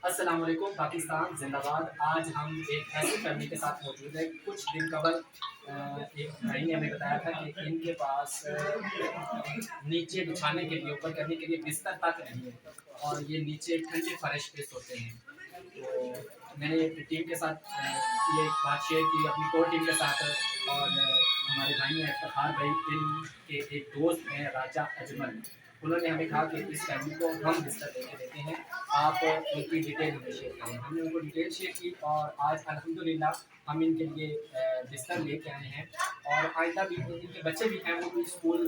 अस्सलाम वालेकुम पाकिस्तान जिंदाबाद। आज हम एक ऐसी फैमिली के साथ मौजूद है। कुछ दिन कबल एक भाई ने हमें बताया था कि इनके पास नीचे बिछाने के लिए, ऊपर करने के लिए बिस्तर तक नहीं है और ये नीचे ठंडे फर्श पे सोते हैं। तो मैंने टीम के साथ ये बात शेयर की, अपनी कोर टीम के साथ। और हमारे भाई हैं इफ्तिखार भाई, इनके एक दोस्त हैं राजा अजमल, उन्होंने हमें कहा कि इस फैमिली को हम बिस्तर लेके देते हैं, आप उनकी डिटेल हमें शेयर करें। हमने उनको डिटेल शेयर की और आज अल्हम्दुलिल्लाह हम इनके लिए बिस्तर लेके आए हैं। और आइंदा भी इनके बच्चे भी हैं, वो भी स्कूल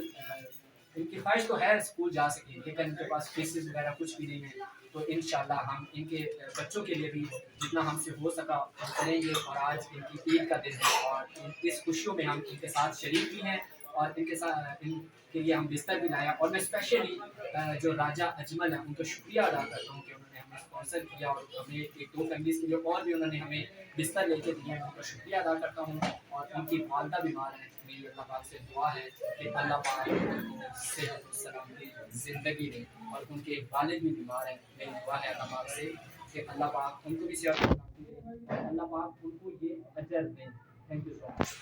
इनकी ख्वाहिश तो है स्कूल जा सकें, लेकिन इनके पास फीसेस वगैरह कुछ भी नहीं है। तो इंशाल्लाह हम इनके बच्चों के लिए भी जितना हमसे हो सका हम करेंगे। और आज इनकी ईद का दिन है और इस खुशियों में हम इनके साथ शरीक भी हैं और इनके साथ इनके लिए हम बिस्तर भी लाया। और मैं स्पेशली जो राजा अजमल है उनका शुक्रिया अदा करता हूँ कि उन्होंने हमें स्पॉन्सर किया और हमें एक दो फैमिलीज़ के लिए और भी उन्होंने हमें बिस्तर लेके दिए हैं। उनका शुक्रिया अदा करता हूँ। और उनकी वालदा बीमार है, मेरी अल्लाह पाक से दुआ है कि अल्लाह पाक उनको सेहत सलामती ज़िंदगी दे। और उनके वालिद भी बीमार हैं, मेरी दुआ है अल्लाह पाक से कि अल्लाह पाक उनको भी सेहत सलामती दे, अल्लाह पाक उनको ये अजर दें। Thank you so much.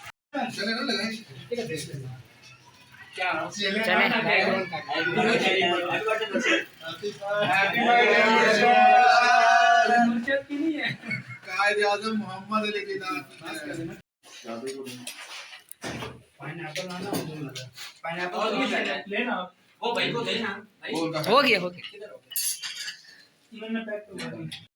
क्या कायदे आजम मोहम्मद अली के पाइनएप्पल लेना, वो भाई को देना। हो गया।